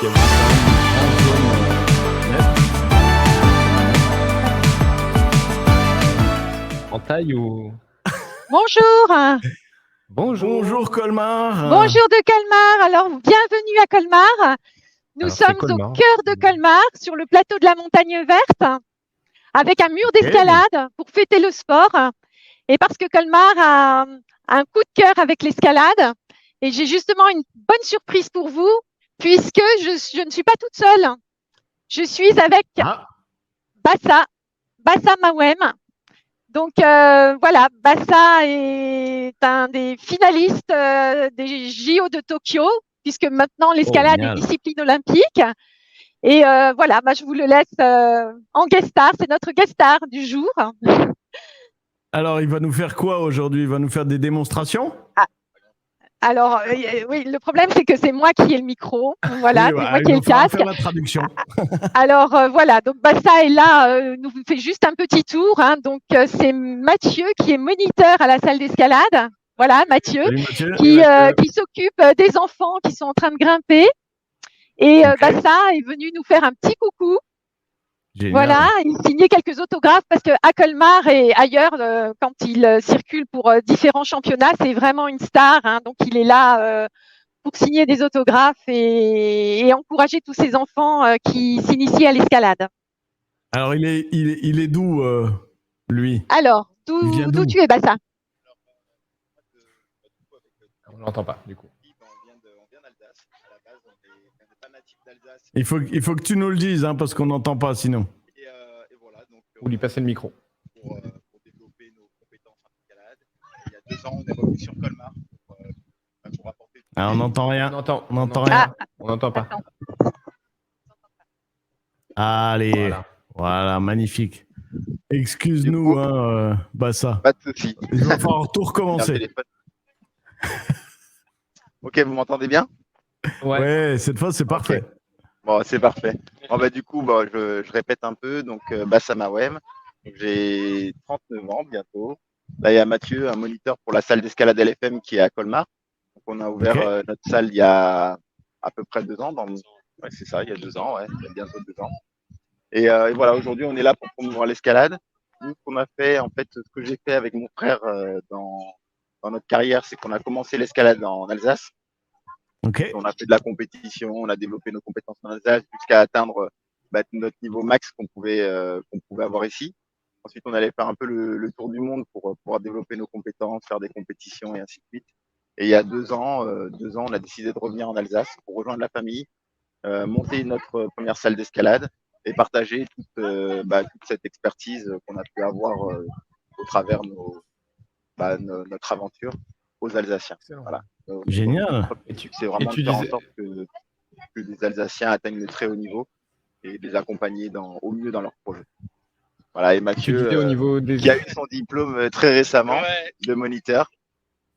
qu'il y avait quand même une grande zone nette. En taille ou... Bonjour. Bonjour Colmar. Bonjour de Colmar. Alors, bienvenue à Colmar. Nous Alors, c'est sommes Colmar. au cœur de Colmar, sur le plateau de la Montagne Verte, avec un mur d'escalade pour fêter le sport. Et parce que Colmar a un coup de cœur avec l'escalade. Et j'ai justement une bonne surprise pour vous, puisque je ne suis pas toute seule. Je suis avec Bassa Mawem. Donc voilà, Bassa est un des finalistes des JO de Tokyo, puisque maintenant l'escalade est discipline olympique. Et voilà, je vous le laisse en guest star, c'est notre guest star du jour. Alors, il va nous faire quoi aujourd'hui? Il va nous faire des démonstrations? Alors, oui, le problème, c'est que c'est moi qui ai le micro. Voilà, oui, c'est moi qui ai le casque. faire la traduction. Alors, voilà, donc Bassa est là, nous fait juste un petit tour. Hein, donc, c'est Mathieu qui est moniteur à la salle d'escalade. Voilà, Mathieu, qui s'occupe des enfants qui sont en train de grimper. Et Bassa est venu nous faire un petit coucou. Génial. Voilà, il signait quelques autographes parce qu'à Colmar et ailleurs, quand il circule pour différents championnats, c'est vraiment une star. Hein, donc, il est là pour signer des autographes et encourager tous ces enfants qui s'initient à l'escalade. Alors, il est d'où, lui? Alors, d'où tu es, Bassa? On ne l'entend pas, du coup. Il faut que tu nous le dises, hein, parce qu'on n'entend pas sinon. Et voilà, donc, ou lui passer le micro. Pour développer nos compétences en escalade. Il y a 2 ans, on est revenu sur Colmar pour apporter. On n'entend rien. On n'entend rien. On n'entend pas. Allez, voilà, magnifique. Excuse-nous, Bassa. Pas de souci. Il va falloir tout recommencer. Ok, vous m'entendez bien? Ouais, cette fois c'est parfait. Okay. Bon, c'est parfait. Bon, du coup, je répète un peu. Donc, Bassa Mawem, j'ai 39 ans bientôt. Là, il y a Mathieu, un moniteur pour la salle d'escalade LFM qui est à Colmar. Donc, on a ouvert notre salle il y a à peu près 2 ans. Ouais, c'est ça, il y a 2 ans, il y a bientôt 2 ans. Et voilà, aujourd'hui, on est là pour promouvoir l'escalade. Nous, ce qu'on a fait, en fait, ce que j'ai fait avec mon frère dans notre carrière, c'est qu'on a commencé l'escalade en Alsace. Okay. On a fait de la compétition, on a développé nos compétences en Alsace jusqu'à atteindre notre niveau max qu'on pouvait avoir ici. Ensuite, on allait faire un peu le tour du monde pour pouvoir développer nos compétences, faire des compétitions et ainsi de suite. Et il y a 2 ans, on a décidé de revenir en Alsace pour rejoindre la famille, monter notre première salle d'escalade et partager toute cette expertise qu'on a pu avoir au travers notre aventure aux Alsaciens. Voilà. Génial. C'est vraiment de faire en sorte que les Alsaciens atteignent le très haut niveau et les accompagner au mieux dans leur projet. Voilà, et Mathieu, qui a eu son diplôme très récemment de moniteur,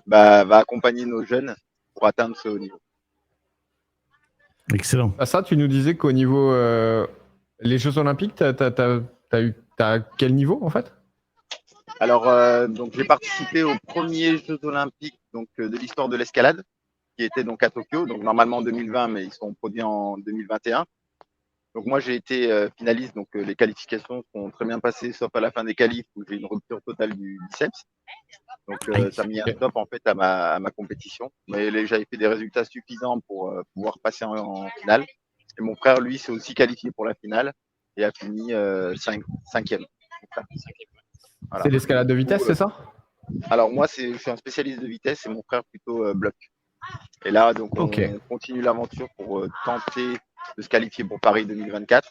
va accompagner nos jeunes pour atteindre ce haut niveau. Excellent. Ça, tu nous disais qu'au niveau les Jeux Olympiques, t'as quel niveau en fait? Alors, donc j'ai participé aux premiers Jeux Olympiques de l'histoire de l'escalade, qui étaient donc à Tokyo, donc normalement en 2020, mais ils sont produits en 2021. Donc moi j'ai été finaliste, donc les qualifications sont très bien passées, sauf à la fin des qualifs où j'ai une rupture totale du biceps. Donc ça a mis un stop en fait à ma compétition. Mais j'avais fait des résultats suffisants pour pouvoir passer en finale. Et mon frère, lui, s'est aussi qualifié pour la finale et a fini 5e. Voilà. C'est l'escalade de vitesse, c'est ça? Alors moi, je suis un spécialiste de vitesse et mon frère plutôt bloc. Et là, donc, on continue l'aventure pour tenter de se qualifier pour Paris 2024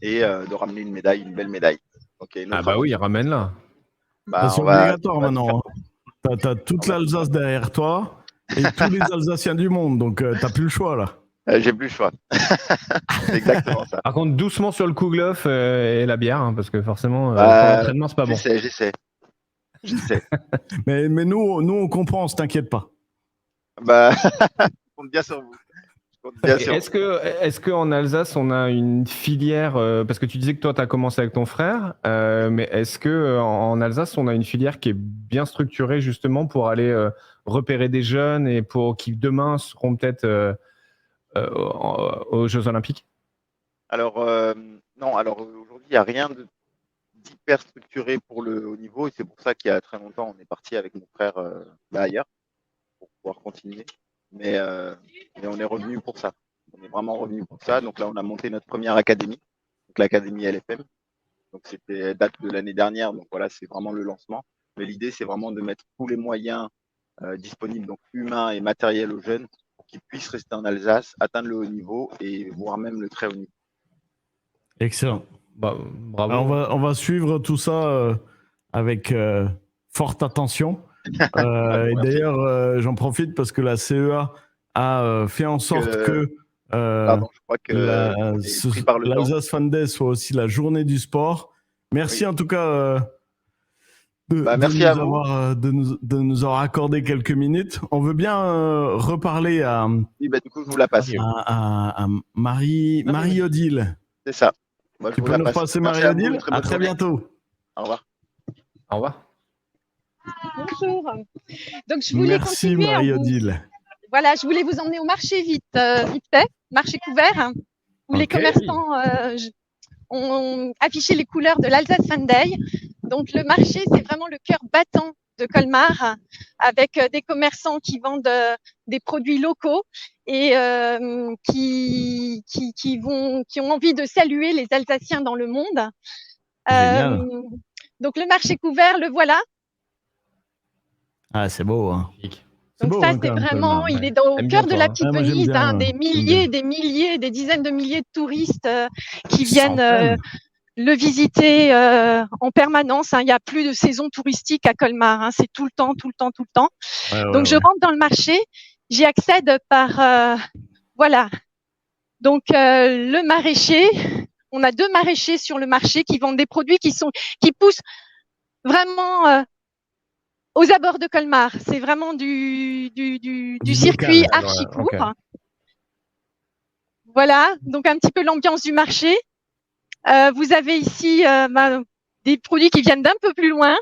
et de ramener une belle médaille. Okay, oui, ramène-la. C'est obligatoire maintenant. Tu as toute l'Alsace derrière toi et tous les Alsaciens du monde, donc tu n'as plus le choix là. J'ai plus le choix. C'est exactement ça. Par contre, doucement sur le Kouglof et la bière, hein, parce que forcément, pour l'entraînement, c'est pas bon. J'essaie. mais nous, on comprend, t'inquiète pas. Je compte bien sur vous. Est-ce qu'en Alsace, on a une filière, parce que tu disais que toi, tu as commencé avec ton frère, mais est-ce qu'en Alsace, on a une filière qui est bien structurée justement pour aller repérer des jeunes et pour qui demain seront peut-être aux Jeux Olympiques? Alors, non, alors aujourd'hui, il n'y a rien d'hyper structuré pour le haut niveau et c'est pour ça qu'il y a très longtemps, on est parti avec mon frère ailleurs pour pouvoir continuer. Mais on est revenu pour ça. On est vraiment revenu pour ça. Donc là, on a monté notre première académie, donc l'académie LFM. Donc c'était date de l'année dernière. Donc voilà, c'est vraiment le lancement. Mais l'idée, c'est vraiment de mettre tous les moyens disponibles, donc humains et matériels aux jeunes, pour qu'ils puissent rester en Alsace, atteindre le haut niveau et voire même le très haut niveau. Excellent. Bah, bravo. Alors, on va suivre tout ça avec forte attention. Et d'ailleurs, j'en profite parce que la CEA a fait en sorte que pardon, je crois que l'Alsace Fan Day soit aussi la journée du sport. Merci en tout cas de nous avoir accordé quelques minutes. On veut bien reparler à, oui, bah, du coup, je vous la passe. à Marie-Odile. C'est ça. Moi, tu peux nous passer Marie-Odile? À très bientôt. Au revoir. Au revoir. Bonjour. Donc, je voulais Merci Marie-Odile. Voilà, je voulais vous emmener au marché vite fait, marché couvert, où les commerçants ont affiché les couleurs de l'Alsace Fan Day. Donc, le marché, c'est vraiment le cœur battant de Colmar, avec des commerçants qui vendent des produits locaux et qui ont envie de saluer les Alsaciens dans le monde. Donc, le marché couvert, le voilà. Ah, c'est beau, hein. Donc beau, ça, hein, c'est vraiment, même, il est au cœur de la petite Venise, des milliers, des dizaines de milliers de touristes qui viennent le visiter en permanence. Il n'y a plus de saison touristique à Colmar, c'est tout le temps. Donc je rentre dans le marché, j'y accède par, voilà. Donc le maraîcher, on a 2 maraîchers sur le marché qui vendent des produits qui poussent vraiment aux abords de Colmar. C'est vraiment du circuit archi-court. Okay. Voilà, donc un petit peu l'ambiance du marché. Vous avez ici des produits qui viennent d'un peu plus loin,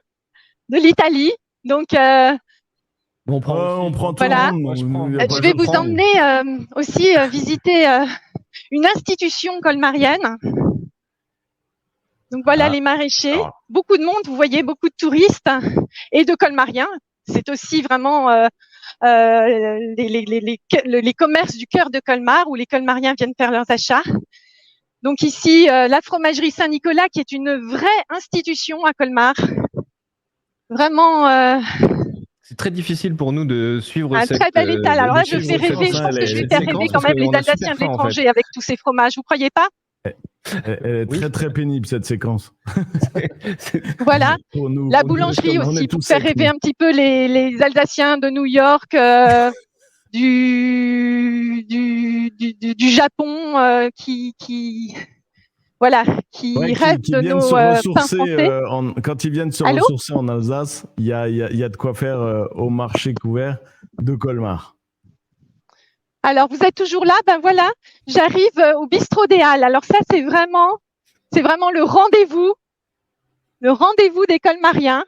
de l'Italie. Donc, on prend tout voilà. le monde. Je vais vous emmener aussi visiter une institution colmarienne. Donc voilà les maraîchers, beaucoup de monde, vous voyez, beaucoup de touristes et de colmariens. C'est aussi vraiment les commerces du cœur de Colmar où les colmariens viennent faire leurs achats. Donc ici, la fromagerie Saint-Nicolas qui est une vraie institution à Colmar. Vraiment. C'est très difficile pour nous de suivre un très bel étal. Alors là, je fais rêver. Je pense que je vais faire rêver quand même les Alsaciens de l'étranger avec tous ces fromages. Vous croyez pas? Elle est très très pénible cette séquence. Voilà, la boulangerie aussi pour faire rêver un petit peu les Alsaciens de New York, du Japon, qui rêvent de nos pains français. Quand ils viennent se ressourcer en Alsace, il y a de quoi faire au marché couvert de Colmar. Alors, vous êtes toujours là? Ben voilà, j'arrive au bistrot des Halles. Alors ça, c'est vraiment le rendez-vous des colmariens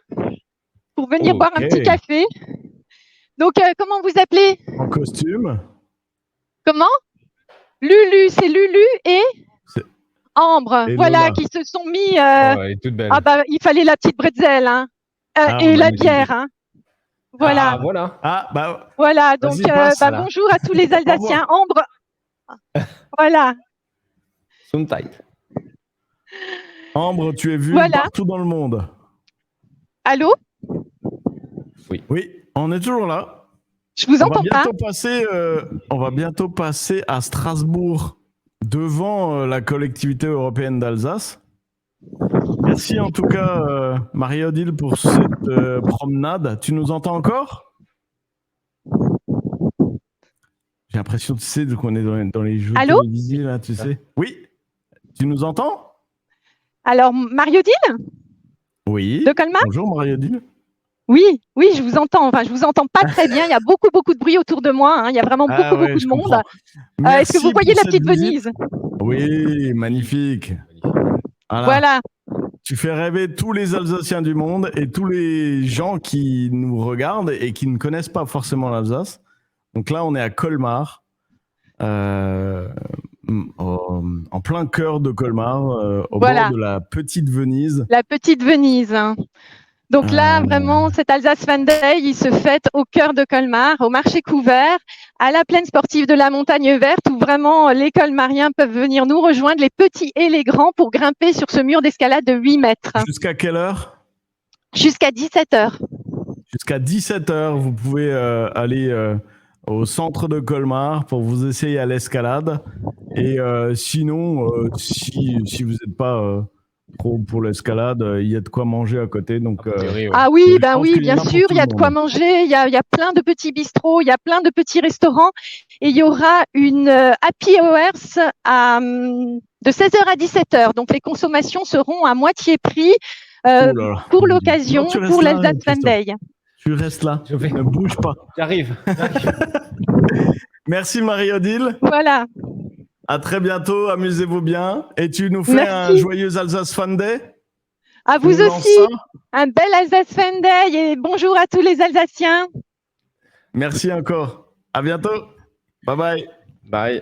pour venir boire un petit café. Donc, comment vous appelez? En costume. Comment? Lulu, c'est Lulu et Ambre, et voilà, qui se sont mis. Ah bah, il fallait la petite bretzel, hein, et la bière, hein. Voilà. Voilà, donc bonjour à tous les Alsaciens. Ambre. Voilà. Ambre, tu es vue partout dans le monde. Allô? Oui, on est toujours là. Je vous entends pas. On va bientôt passer à Strasbourg devant la collectivité européenne d'Alsace. Merci en tout cas, Marie-Odile, pour cette promenade. Tu nous entends encore? J'ai l'impression, tu sais, qu'on est dans les jeux télévisés, là, tu sais. Oui, tu nous entends? Alors, Marie-Odile? Oui. De Colmar? Bonjour, Marie-Odile. Oui, je vous entends. Enfin, je vous entends pas très bien. Il y a beaucoup de bruit autour de moi. Hein. Il y a vraiment beaucoup de monde. Est-ce que vous voyez la petite Venise? Oui, magnifique. Voilà. Tu fais rêver tous les Alsaciens du monde et tous les gens qui nous regardent et qui ne connaissent pas forcément l'Alsace. Donc là, on est à Colmar. en plein cœur de Colmar, au Voilà. bord de la petite Venise. La petite Venise. Hein. Donc là, vraiment, cet Alsace Fan Day, il se fête au cœur de Colmar, au marché couvert, à la plaine sportive de la Montagne Verte, où vraiment les colmariens peuvent venir nous rejoindre, les petits et les grands, pour grimper sur ce mur d'escalade de 8 mètres. Jusqu'à quelle heure? Jusqu'à 17h. Jusqu'à 17h, vous pouvez aller au centre de Colmar pour vous essayer à l'escalade. Et sinon, si vous n'êtes pas trop pour l'escalade, il y a de quoi manger à côté. Donc, ah oui, je ben pense oui, qu'il y en bien a pour sûr, tout il y a le de quoi monde. manger, il y a plein de petits bistrots, il y a plein de petits restaurants, et il y aura une happy hours de 16h à 17h. Donc les consommations seront à moitié prix Oh là là. pour l'occasion, Non, tu restes pour là, l'Alsace Fan Christophe. Day. Tu restes là, Je vais. ne bouge pas. J'arrive. Merci Marie-Odile. Voilà. À très bientôt, amusez-vous bien. Et tu nous fais Merci. un joyeux Alsace Fan Day? À Tu vous nous lances aussi, ça? un bel Alsace Fan Day et bonjour à tous les Alsaciens. Merci encore. À bientôt. Bye bye. Bye.